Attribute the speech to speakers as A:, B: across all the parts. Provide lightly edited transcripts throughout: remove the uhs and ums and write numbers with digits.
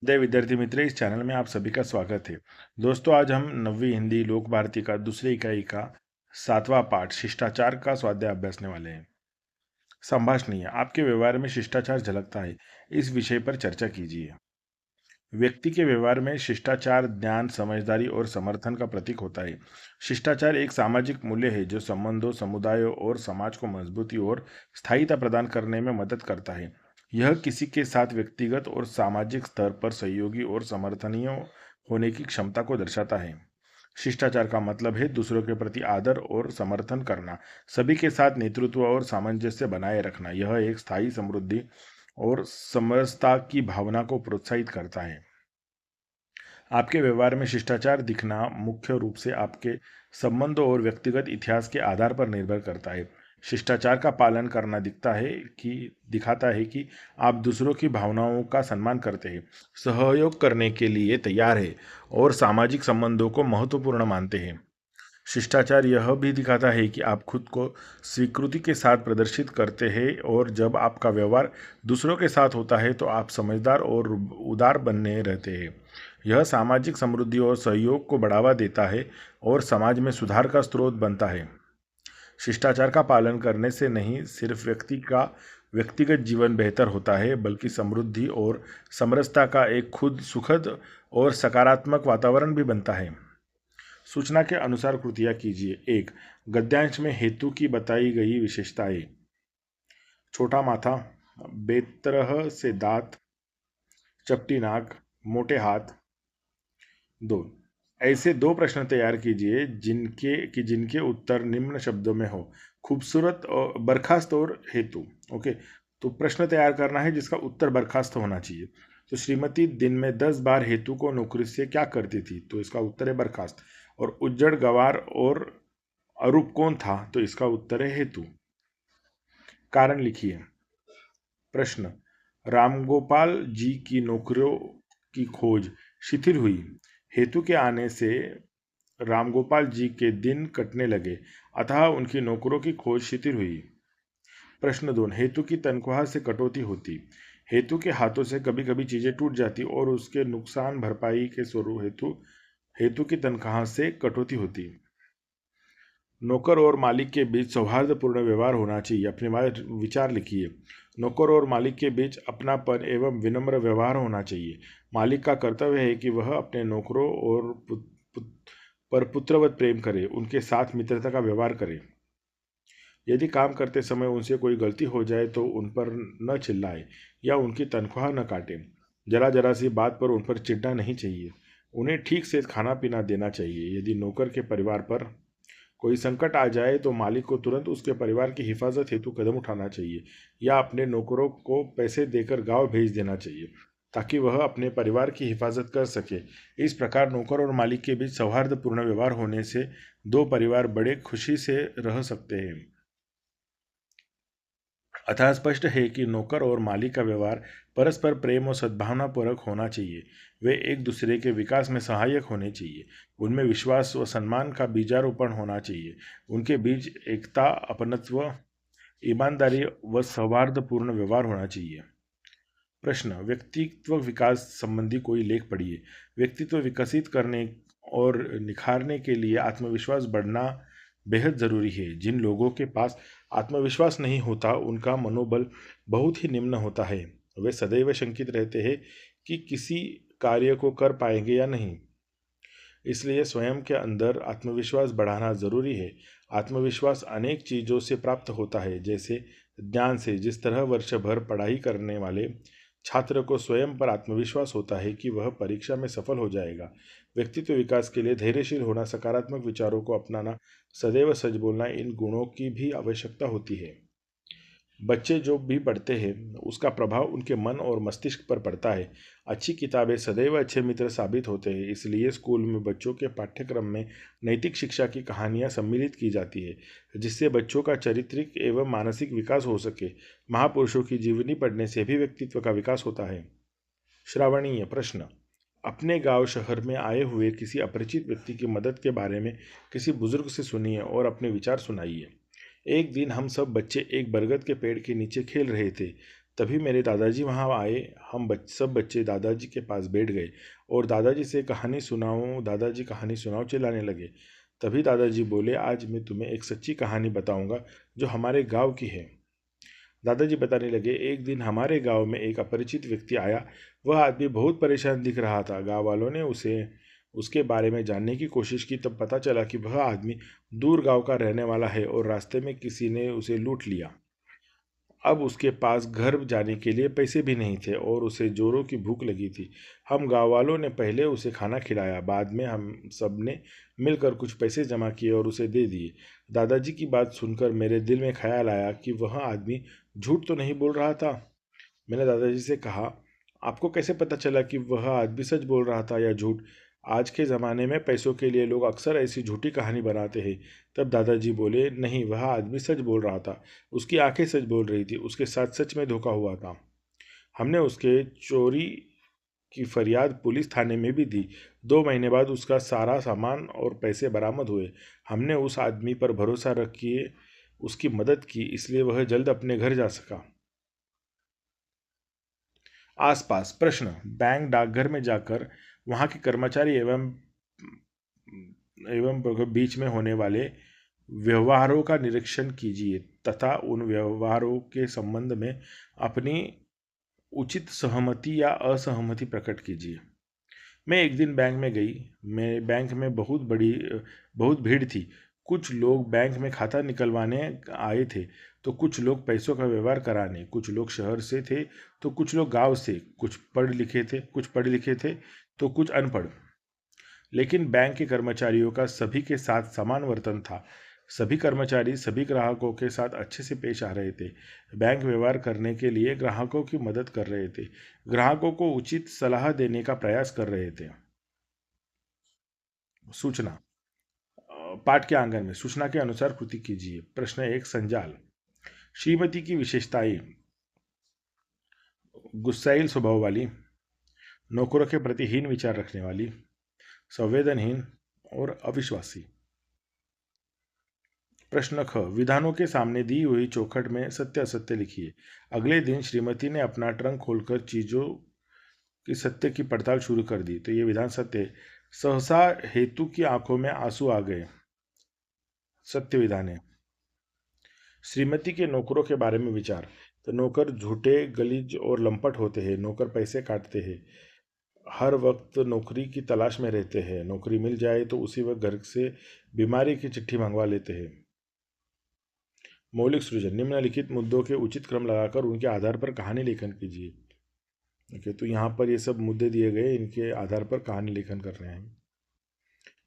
A: जय विद्यार्थी मित्र, इस चैनल में आप सभी का स्वागत है। दोस्तों, आज हम नवीं हिंदी लोक भारती का दूसरी इकाई का 7वां पाठ शिष्टाचार का स्वाध्याय अभ्यासने वाले हैं। संभाषणीय, आपके व्यवहार में शिष्टाचार झलकता है, इस विषय पर चर्चा कीजिए। व्यक्ति के व्यवहार में शिष्टाचार ज्ञान, समझदारी और समर्थन का प्रतीक होता है। शिष्टाचार एक सामाजिक मूल्य है जो संबंधों, समुदायों और समाज को मजबूती और स्थायिता प्रदान करने में मदद करता है। यह किसी के साथ व्यक्तिगत और सामाजिक स्तर पर सहयोगी और समर्थनीय होने की क्षमता को दर्शाता है। शिष्टाचार का मतलब है दूसरों के प्रति आदर और समर्थन करना, सभी के साथ नेतृत्व और सामंजस्य बनाए रखना। यह एक स्थायी समृद्धि और समरसता की भावना को प्रोत्साहित करता है। आपके व्यवहार में शिष्टाचार दिखना मुख्य रूप से आपके संबंधों और व्यक्तिगत इतिहास के आधार पर निर्भर करता है। शिष्टाचार का पालन करना दिखाता है कि आप दूसरों की भावनाओं का सम्मान करते हैं, सहयोग करने के लिए तैयार हैं और सामाजिक संबंधों को महत्वपूर्ण मानते हैं। शिष्टाचार यह भी दिखाता है कि आप खुद को स्वीकृति के साथ प्रदर्शित करते हैं और जब आपका व्यवहार दूसरों के साथ होता है तो आप समझदार और उदार बने रहते हैं। यह सामाजिक समृद्धि और सहयोग को बढ़ावा देता है और समाज में सुधार का स्रोत बनता है। शिष्टाचार का पालन करने से नहीं सिर्फ व्यक्ति का व्यक्तिगत जीवन बेहतर होता है, बल्कि समृद्धि और समरसता का एक खुद सुखद और सकारात्मक वातावरण भी बनता है। सूचना के अनुसार कृतियाँ कीजिए। एक, गद्यांश में हेतु की बताई गई विशेषताएं। छोटा माथा, बेतरह से दांत, चपटी नाक, मोटे हाथ। दो, ऐसे दो प्रश्न तैयार कीजिए जिनके उत्तर निम्न शब्दों में हो। खूबसूरत और बर्खास्त और हेतु। ओके, तो प्रश्न तैयार करना है जिसका उत्तर बर्खास्त होना चाहिए। तो श्रीमती दिन में 10 बार हेतु को नौकरी से क्या करती थी, तो इसका उत्तर है बर्खास्त। और उज्जड़ गवार और अरूप कौन था, तो इसका उत्तर है हेतु। कारण लिखिए। प्रश्न, रामगोपाल जी की नौकरियों की खोज शिथिल हुई। हेतु के आने से रामगोपाल जी के दिन कटने लगे, अतः उनकी नौकरों की खोज शिथिल हुई। प्रश्न 2, हेतु की तनख्वाह से कटौती होती। हेतु के हाथों से कभी कभी चीजें टूट जाती और उसके नुकसान भरपाई के स्वरूप हेतु हेतु की तनख्वाह से कटौती होती। नौकर और मालिक के बीच सौहार्दपूर्ण व्यवहार होना चाहिए। अपने विचार लिखिए। नौकर और मालिक के बीच अपनापन एवं विनम्र व्यवहार होना चाहिए। मालिक का कर्तव्य है कि वह अपने नौकरों और पर पुत्रवत प्रेम करे, उनके साथ मित्रता का व्यवहार करे। यदि काम करते समय उनसे कोई गलती हो जाए तो उन पर न चिल्लाए या उनकी तनख्वाह न काटे। जरा जरा सी बात पर उन पर चिढ़ना नहीं चाहिए। उन्हें ठीक से खाना पीना देना चाहिए। यदि नौकर के परिवार पर कोई संकट आ जाए तो मालिक को तुरंत उसके परिवार की हिफाजत हेतु कदम उठाना चाहिए या अपने नौकरों को पैसे देकर गांव भेज देना चाहिए ताकि वह अपने परिवार की हिफाजत कर सके। इस प्रकार नौकर और मालिक के बीच सौहार्दपूर्ण व्यवहार होने से दो परिवार बड़े खुशी से रह सकते हैं। अतः स्पष्ट है कि नौकर और मालिक का व्यवहार परस्पर प्रेम और सद्भावनापूर्वक होना चाहिए। वे एक दूसरे के विकास में सहायक होने चाहिए। उनमें विश्वास व सम्मान का बीजारोपण होना चाहिए। उनके बीच एकता, अपनत्व, ईमानदारी व सौहार्दपूर्ण व्यवहार होना चाहिए। प्रश्न, व्यक्तित्व विकास संबंधी कोई लेख पढ़िए। व्यक्तित्व विकसित करने और निखारने के लिए आत्मविश्वास बढ़ना बेहद ज़रूरी है। जिन लोगों के पास आत्मविश्वास नहीं होता उनका मनोबल बहुत ही निम्न होता है। वे सदैव शंकित रहते हैं कि किसी कार्य को कर पाएंगे या नहीं। इसलिए स्वयं के अंदर आत्मविश्वास बढ़ाना जरूरी है। आत्मविश्वास अनेक चीज़ों से प्राप्त होता है, जैसे ज्ञान से। जिस तरह वर्ष भर पढ़ाई करने वाले छात्र को स्वयं पर आत्मविश्वास होता है कि वह परीक्षा में सफल हो जाएगा। व्यक्तित्व विकास के लिए धैर्यशील होना, सकारात्मक विचारों को अपनाना, सदैव सच बोलना, इन गुणों की भी आवश्यकता होती है। बच्चे जो भी पढ़ते हैं उसका प्रभाव उनके मन और मस्तिष्क पर पड़ता है। अच्छी किताबें सदैव अच्छे मित्र साबित होते हैं। इसलिए स्कूल में बच्चों के पाठ्यक्रम में नैतिक शिक्षा की कहानियाँ सम्मिलित की जाती है, जिससे बच्चों का चारित्रिक एवं मानसिक विकास हो सके। महापुरुषों की जीवनी पढ़ने से भी व्यक्तित्व का विकास होता है। श्रावणीय प्रश्न, अपने गांव शहर में आए हुए किसी अपरिचित व्यक्ति की मदद के बारे में किसी बुजुर्ग से सुनिए और अपने विचार सुनाइए। एक दिन हम सब बच्चे एक बरगद के पेड़ के नीचे खेल रहे थे। तभी मेरे दादाजी वहाँ आए। हम सब बच्चे दादाजी के पास बैठ गए और दादाजी कहानी सुनाओ चिल्लाने लगे। तभी दादाजी बोले, आज मैं तुम्हें एक सच्ची कहानी बताऊंगा जो हमारे गांव की है। दादाजी बताने लगे, एक दिन हमारे गांव में एक अपरिचित व्यक्ति आया। वह आदमी बहुत परेशान दिख रहा था। गांव वालों ने उसे उसके बारे में जानने की कोशिश की, तब पता चला कि वह आदमी दूर गांव का रहने वाला है और रास्ते में किसी ने उसे लूट लिया। अब उसके पास घर जाने के लिए पैसे भी नहीं थे और उसे जोरों की भूख लगी थी। हम गांव वालों ने पहले उसे खाना खिलाया, बाद में हम सब ने मिलकर कुछ पैसे जमा किए और उसे दे दिए। दादाजी की बात सुनकर मेरे दिल में ख्याल आया कि वह आदमी झूठ तो नहीं बोल रहा था। मैंने दादाजी से कहा, आपको कैसे पता चला कि वह आदमी सच बोल रहा था या झूठ? आज के ज़माने में पैसों के लिए लोग अक्सर ऐसी झूठी कहानी बनाते हैं। तब दादाजी बोले, नहीं, वह आदमी सच बोल रहा था। उसकी आंखें सच बोल रही थी। उसके साथ सच में धोखा हुआ था। हमने उसके चोरी की फरियाद पुलिस थाने में भी दी। 2 महीने बाद उसका सारा सामान और पैसे बरामद हुए। हमने उस आदमी पर भरोसा रखिए उसकी मदद की, इसलिए वह जल्द अपने घर जा सका। आसपास प्रश्न। बैंक डाकघर में जाकर वहां के कर्मचारी एवं बीच में होने वाले व्यवहारों का निरीक्षण कीजिए तथा उन व्यवहारों के संबंध में अपनी उचित सहमति या असहमति प्रकट कीजिए। मैं एक दिन बैंक में गई। मैं बैंक में बहुत भीड़ थी। कुछ लोग बैंक में खाता निकलवाने आए थे, तो कुछ लोग पैसों का व्यवहार कराने। कुछ लोग शहर से थे तो कुछ लोग गांव से। कुछ पढ़े लिखे थे तो कुछ अनपढ़। लेकिन बैंक के कर्मचारियों का सभी के साथ समान वर्तन था। सभी कर्मचारी सभी ग्राहकों के साथ अच्छे से पेश आ रहे थे। बैंक व्यवहार करने के लिए ग्राहकों की मदद कर रहे थे। ग्राहकों को उचित सलाह देने का प्रयास कर रहे थे। सूचना। पाठ के आंगन में सूचना के अनुसार कृति कीजिए। प्रश्न 1, संजाल। श्रीमती की विशेषताएं। गुस्सैल स्वभाव वाली, नौकरों के प्रति हीन विचार रखने वाली, संवेदनहीन और अविश्वासी। प्रश्न ख, विधानों के सामने दी हुई चौखट में सत्य असत्य लिखिए। अगले दिन श्रीमती ने अपना ट्रंक खोलकर चीजों की सत्य की पड़ताल शुरू कर दी, तो ये विधान सत्य है। सहसा हेतु की आंखों में आंसू आ गए, सत्य विधान है। श्रीमती के नौकरों के बारे में विचार। तो नौकर झूठे, गलीज और लंपट होते हैं। नौकर पैसे काटते हैं, हर वक्त नौकरी की तलाश में रहते हैं। नौकरी मिल जाए तो उसी वक्त घर से बीमारी की चिट्ठी मंगवा लेते हैं। मौलिक सृजन। निम्नलिखित मुद्दों के उचित क्रम लगाकर उनके आधार पर कहानी लेखन कीजिए। ओके, तो यहाँ पर ये सब मुद्दे दिए गए, इनके आधार पर कहानी लेखन कर रहे हैं।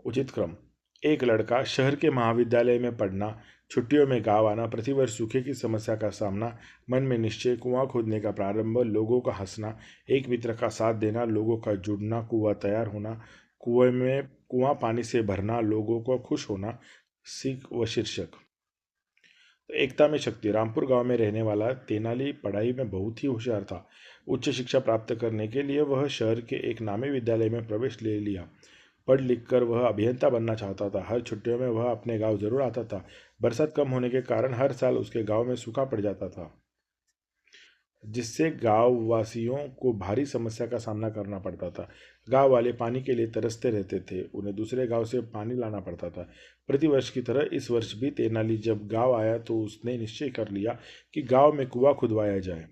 A: उचित क्रम। एक लड़का, शहर के महाविद्यालय में पढ़ना, छुट्टियों में गाँव आना, प्रतिवर्ष सूखे की समस्या का सामना, मन में निश्चय, कुआं खोदने का प्रारंभ, लोगों का हंसना, एक मित्र का साथ देना, लोगों का जुड़ना, कुआं तैयार होना, कुआं पानी से भरना, लोगों को खुश होना। सीख व शीर्षक। तो एकता में शक्ति। रामपुर गांव में रहने वाला तेनाली पढ़ाई में बहुत ही होशियार था। उच्च शिक्षा प्राप्त करने के लिए वह शहर के एक नामी विद्यालय में प्रवेश ले लिया। पढ़ लिख कर वह अभियंता बनना चाहता था। हर छुट्टियों में वह अपने गांव जरूर आता था। बरसात कम होने के कारण हर साल उसके गांव में सूखा पड़ जाता था, जिससे गांव वासियों को भारी समस्या का सामना करना पड़ता था। गांव वाले पानी के लिए तरसते रहते थे। उन्हें दूसरे गांव से पानी लाना पड़ता था। प्रतिवर्ष की तरह इस वर्ष भी तेनाली जब गांव आया तो उसने निश्चय कर लिया कि गांव में कुआं खुदवाया जाए।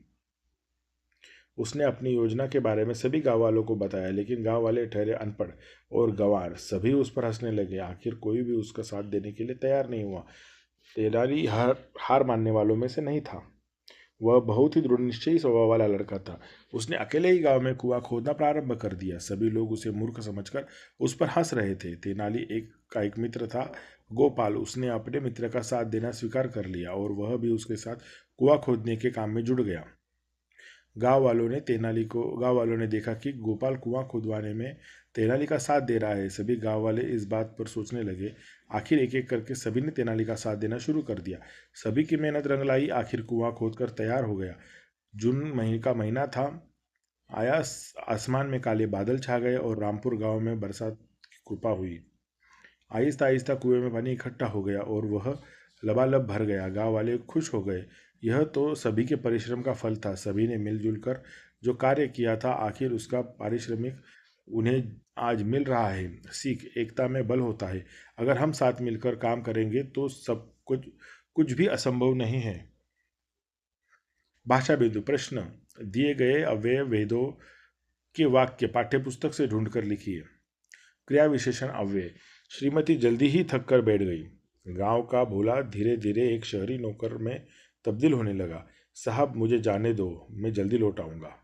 A: उसने अपनी योजना के बारे में सभी गांव वालों को बताया, लेकिन गांव वाले ठहरे अनपढ़ और गंवार। सभी उस पर हंसने लगे। आखिर कोई भी उसका साथ देने के लिए तैयार नहीं हुआ। तेनाली हार मानने वालों में से नहीं था। वह बहुत ही दृढ़ निश्चयी स्वभाव वाला लड़का था। उसने अकेले ही गांव में कुआं खोदना प्रारंभ कर दिया। सभी लोग उसे मूर्ख समझकर उस पर हंस रहे थे। तेनाली का एक मित्र था, गोपाल। उसने अपने मित्र का साथ देना स्वीकार कर लिया और वह भी उसके साथ कुआं खोदने के काम में जुड़ गया। गांव वालों ने देखा कि गोपाल कुआं खुदवाने में तेनाली का साथ दे रहा है। सभी गांव वाले इस बात पर सोचने लगे। आखिर एक एक करके सभी ने तेनाली का साथ देना शुरू कर दिया। सभी की मेहनत रंग लाई। आखिर कुआं खोदकर तैयार हो गया। जून महीने का महीना था आया। आसमान में काले बादल छा गए और रामपुर गांव में बरसात की कृपा हुई। आहिस्ता आहिस्ता कुएं में पानी इकट्ठा हो गया और वह लबालब भर गया। गांव वाले खुश हो गए। यह तो सभी के परिश्रम का फल था। सभी ने मिलजुल कर जो कार्य किया था, आखिर उसका पारिश्रमिक उन्हें आज मिल रहा है। सीख, एकता में बल होता है। अगर हम साथ मिलकर काम करेंगे तो सब कुछ कुछ भी असंभव नहीं है। भाषा बिंदु प्रश्न, दिए गए अव्यय वेदों के वाक्य पाठ्यपुस्तक से ढूंढकर लिखिए। क्रिया विशेषण अव्यय। श्रीमती जल्दी ही थक कर बैठ गई। गांव का भोला धीरे धीरे एक शहरी नौकर में तब्दील होने लगा। साहब मुझे जाने दो, मैं जल्दी लौट आऊंगा।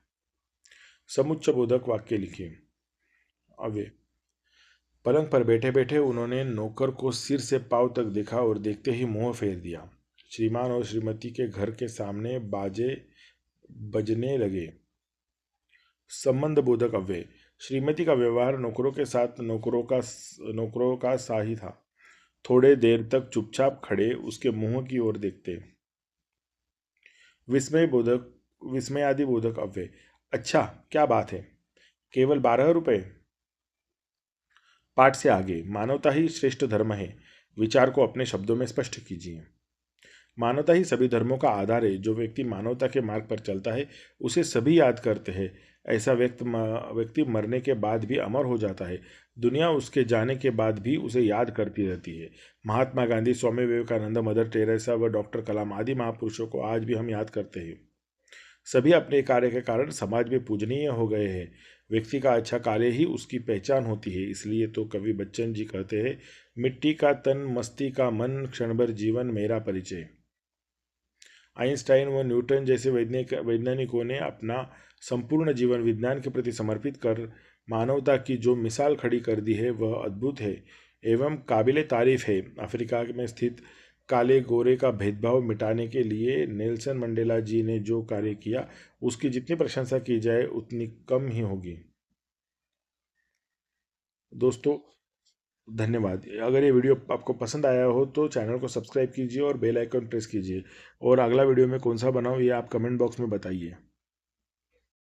A: समुच्चय बोधक वाक्य लिखिए। अव्यय, पलंग पर बैठे बैठे उन्होंने नौकर को सिर से पांव तक देखा और देखते ही मुंह फेर दिया। श्रीमान और श्रीमती के घर के सामने बाजे बजने लगे। संबंध बोधक अव्यय। श्रीमती का व्यवहार नौकरों के साथ नौकरों का सा ही था। थोड़े देर तक चुपचाप खड़े उसके मुंह की ओर देखते। विस्मय बोधक विस्मयादि बोधक अव्यय। अच्छा, क्या बात है, केवल 12 रुपए? पाठ से आगे, मानवता ही श्रेष्ठ धर्म है। विचार को अपने शब्दों में स्पष्ट कीजिए। मानवता ही सभी धर्मों का आधार है। जो व्यक्ति मानवता के मार्ग पर चलता है उसे सभी याद करते हैं। ऐसा व्यक्ति मरने के बाद भी अमर हो जाता है। दुनिया उसके जाने के बाद भी उसे याद करती रहती है। महात्मा गांधी, स्वामी विवेकानंद, मदर टेरेसा व डॉक्टर कलाम आदि महापुरुषों को आज भी हम याद करते हैं। सभी अपने कार्य के कारण समाज में पूजनीय हो गए हैं। व्यक्ति का अच्छा कार्य ही उसकी पहचान होती है। इसलिए तो कवि बच्चन जी कहते हैं, मिट्टी का तन मस्ती का मन, क्षण भर जीवन मेरा परिचय। आइंस्टाइन व न्यूटन जैसे वैज्ञानिकों ने अपना संपूर्ण जीवन विज्ञान के प्रति समर्पित कर मानवता की जो मिसाल खड़ी कर दी है वह अद्भुत है एवं काबिले तारीफ है। अफ्रीका में स्थित काले गोरे का भेदभाव मिटाने के लिए नेल्सन मंडेला जी ने जो कार्य किया, उसकी जितनी प्रशंसा की जाए उतनी कम ही होगी। दोस्तों, धन्यवाद। अगर ये वीडियो आपको पसंद आया हो तो चैनल को सब्सक्राइब कीजिए और बेल आइकन प्रेस कीजिए। और अगला वीडियो में कौन सा बनाऊं ये आप कमेंट बॉक्स में बताइए।